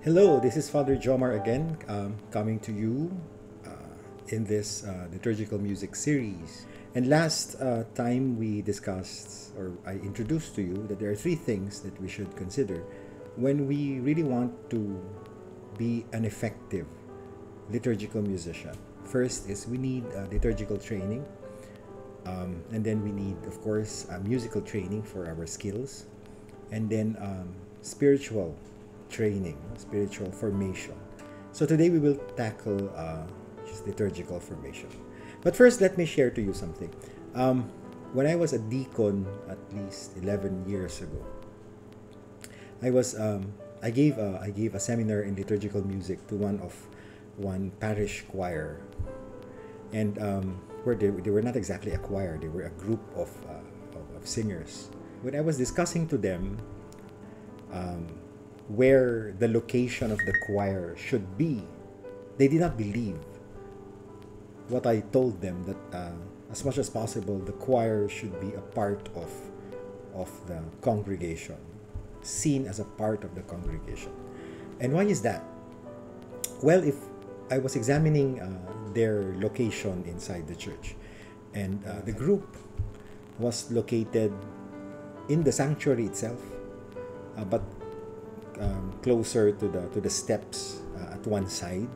Hello, this is Father Jomar again, coming to you in this liturgical music series. And last time we discussed, or I introduced to you, that there are three things that we should consider when we really want to be an effective liturgical musician. First is we need liturgical training, and then we need, of course, musical training for our skills, and then spiritual training, spiritual formation. So today we will tackle just liturgical formation. But first, let me share to you something. When I was a deacon at least 11 years ago, I gave a seminar in liturgical music to one parish choir, and where they were not exactly a choir; they were a group of singers. When I was discussing to them where the location of the choir should be, they did not believe what I told them, that as much as possible the choir should be a part of the congregation, seen as a part of the congregation. And why is that? Well, if I was examining their location inside the church, and the group was located in the sanctuary itself, but closer to the steps at one side,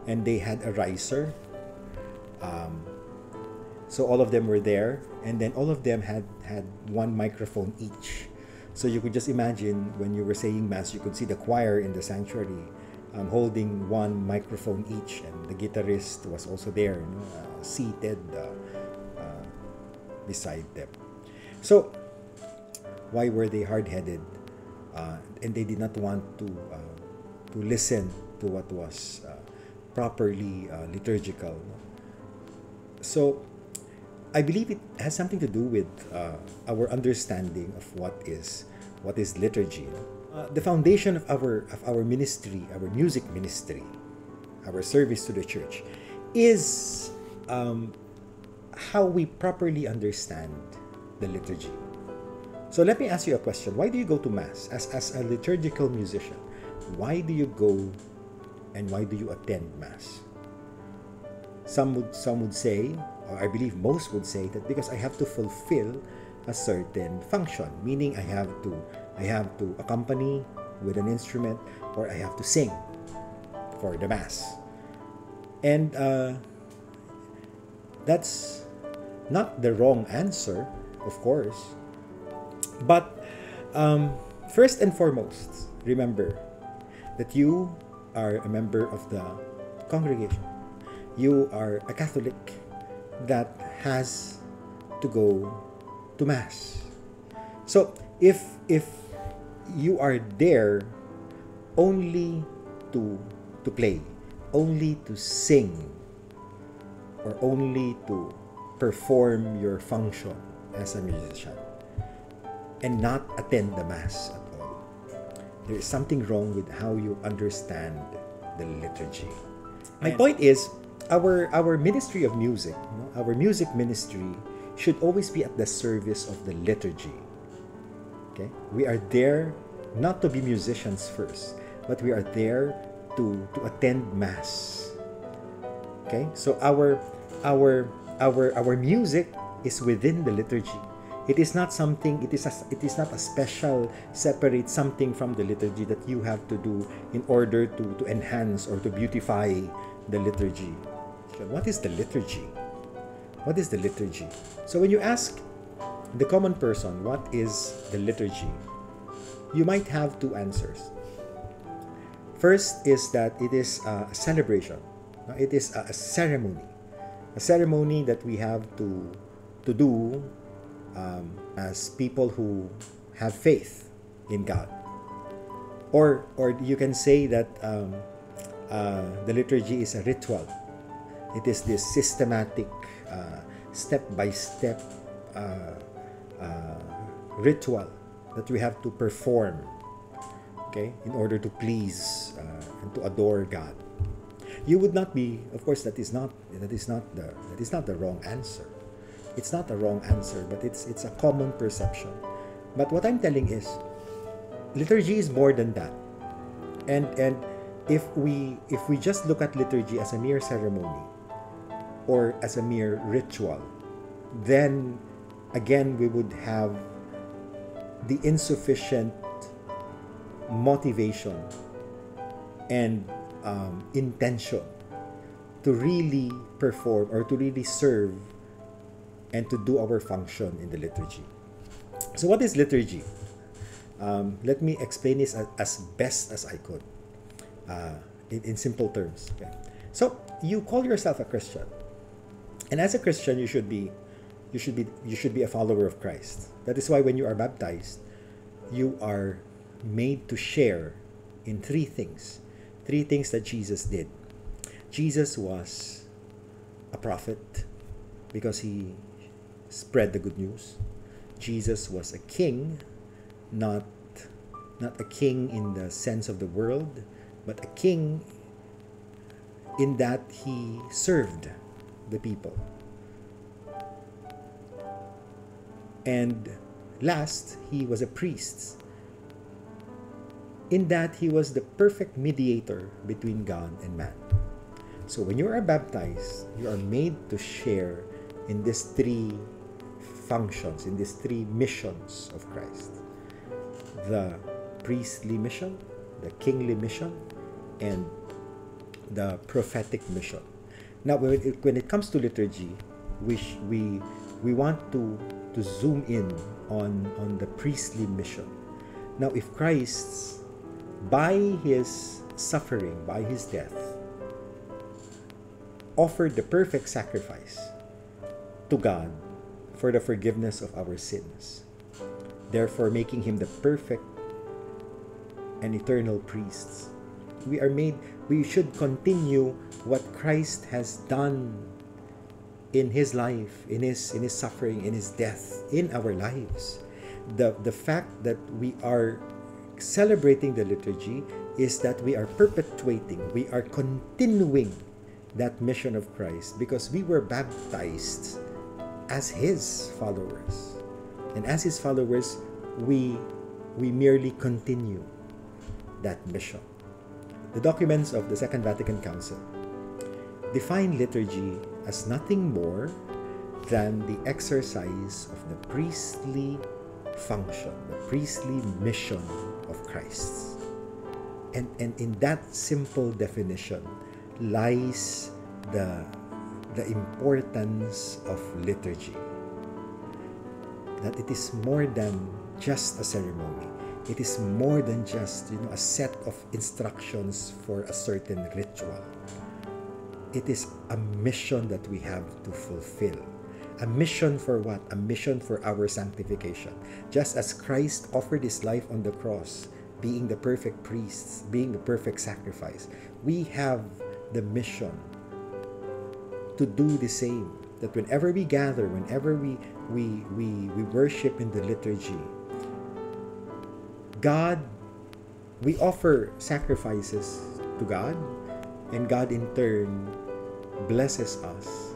and they had a riser. So all of them were there, and then all of them had one microphone each. So you could just imagine, when you were saying mass, you could see the choir in the sanctuary holding one microphone each, and the guitarist was also there, seated beside them. So why were they hard-headed? And they did not want to listen to what was properly liturgical. So I believe it has something to do with our understanding of what is liturgy. The foundation of our ministry, our music ministry, our service to the church, is how we properly understand the liturgy. So let me ask you a question. Why do you go to Mass as a liturgical musician? Why do you go and why do you attend Mass? Some would say, or I believe most would say, that because I have to fulfill a certain function, meaning I have to accompany with an instrument, or I have to sing for the Mass. And that's not the wrong answer, of course. But first and foremost, remember that you are a member of the congregation. You are a Catholic that has to go to Mass. So if you are there only to play, only to sing, or only to perform your function as a musician, and not attend the Mass at all, there is something wrong with how you understand the liturgy. My point is, our ministry of music, our music ministry, should always be at the service of the liturgy. Okay, we are there not to be musicians first, but we are there to attend Mass. Okay, so our music is within the liturgy. It is not something. It is not a special, separate something from the liturgy that you have to do in order to enhance or to beautify the liturgy. What is the liturgy? What is the liturgy? So when you ask the common person, what is the liturgy, you might have two answers. First is that it is a celebration. It is a ceremony that we have to do as people who have faith in God. Or you can say that the liturgy is a ritual. It is this systematic, step-by-step ritual that we have to perform, okay, in order to please and to adore God. You would not be, of course, that is not the wrong answer. It's not a wrong answer, but it's a common perception. But what I'm telling is, liturgy is more than that. And if we just look at liturgy as a mere ceremony or as a mere ritual, then again we would have the insufficient motivation and intention to really perform or to really serve and to do our function in the liturgy. So what is liturgy? Let me explain this as best as I could, in simple terms. Okay? So you call yourself a Christian, and as a Christian, you should be a follower of Christ. That is why when you are baptized, you are made to share in three things that Jesus did. Jesus was a prophet because he spread the good news. Jesus was a king, not a king in the sense of the world, but a king in that he served the people. And last, he was a priest, in that he was the perfect mediator between God and man. So when you are baptized, you are made to share in these three functions, in these three missions of Christ: the priestly mission, the kingly mission, and the prophetic mission. Now, when it comes to liturgy, we want to zoom in on the priestly mission. Now, if Christ, by his suffering, by his death, offered the perfect sacrifice to God for the forgiveness of our sins, therefore making him the perfect and eternal priest, we should continue what Christ has done in his life, in his suffering, in his death, in our lives. The fact that we are celebrating the liturgy is that we are perpetuating, we are continuing that mission of Christ, because we were baptized as his followers. And as his followers, we merely continue that mission. The documents of the Second Vatican Council define liturgy as nothing more than the exercise of the priestly function, the priestly mission of Christ. And in that simple definition lies the importance of liturgy. That it is more than just a ceremony. It is more than just a set of instructions for a certain ritual. It is a mission that we have to fulfill. A mission for what? A mission for our sanctification. Just as Christ offered his life on the cross, being the perfect priest, being the perfect sacrifice, we have the mission to do the same. That whenever we gather, whenever we worship in the liturgy, we offer sacrifices to God, and God in turn blesses us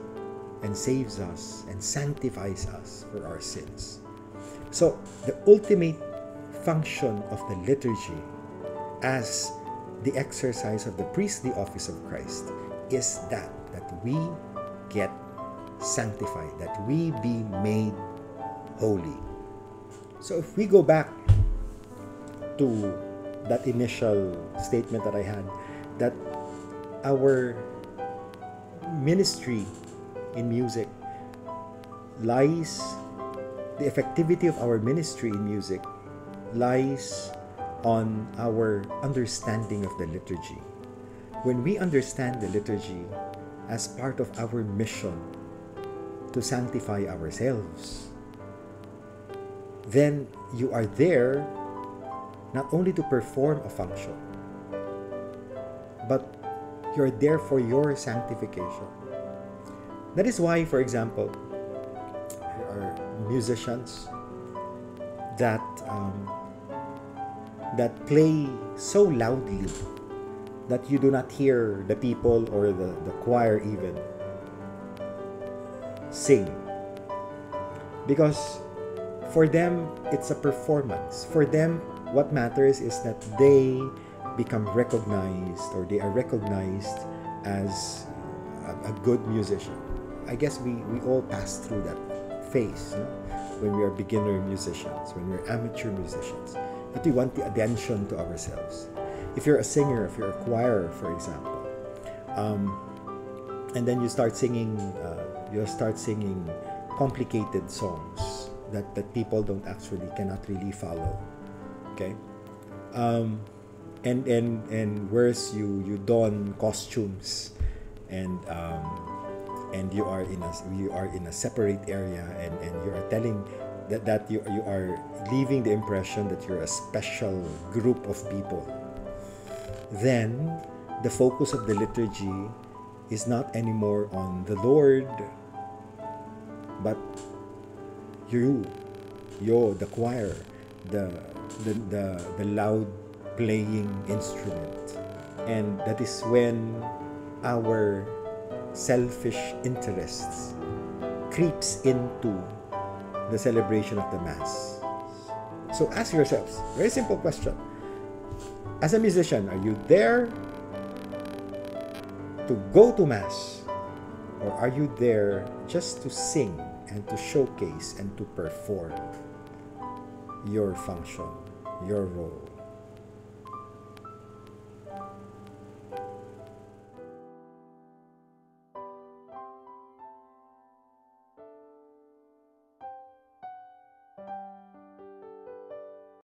and saves us and sanctifies us for our sins. So the ultimate function of the liturgy as the exercise of the priestly office of Christ is that we get sanctified, that we be made holy. So if we go back to that initial statement that I had, that our ministry in music lies, the effectivity of our ministry in music lies on our understanding of the liturgy. When we understand the liturgy as part of our mission to sanctify ourselves, then you are there not only to perform a function, but you're there for your sanctification. That is why, for example, there are musicians that play so loudly that you do not hear the people or the choir even sing. Because for them, it's a performance. For them, what matters is that they become recognized, or they are recognized as a good musician. I guess we all pass through that phase, no? When we are beginner musicians, when we're amateur musicians, that we want the attention to ourselves. If you're a singer, if you're a choir, for example, and then you start singing complicated songs that people cannot really follow. Okay, and whereas you don costumes, and you are in a separate area, and you are telling that you are leaving the impression that you're a special group of people, then the focus of the liturgy is not anymore on the Lord, but you, the choir, the loud playing instrument. And that is when our selfish interests creeps into the celebration of the Mass. So ask yourselves, very simple question. As a musician, are you there to go to Mass? Or are you there just to sing and to showcase and to perform your function, your role?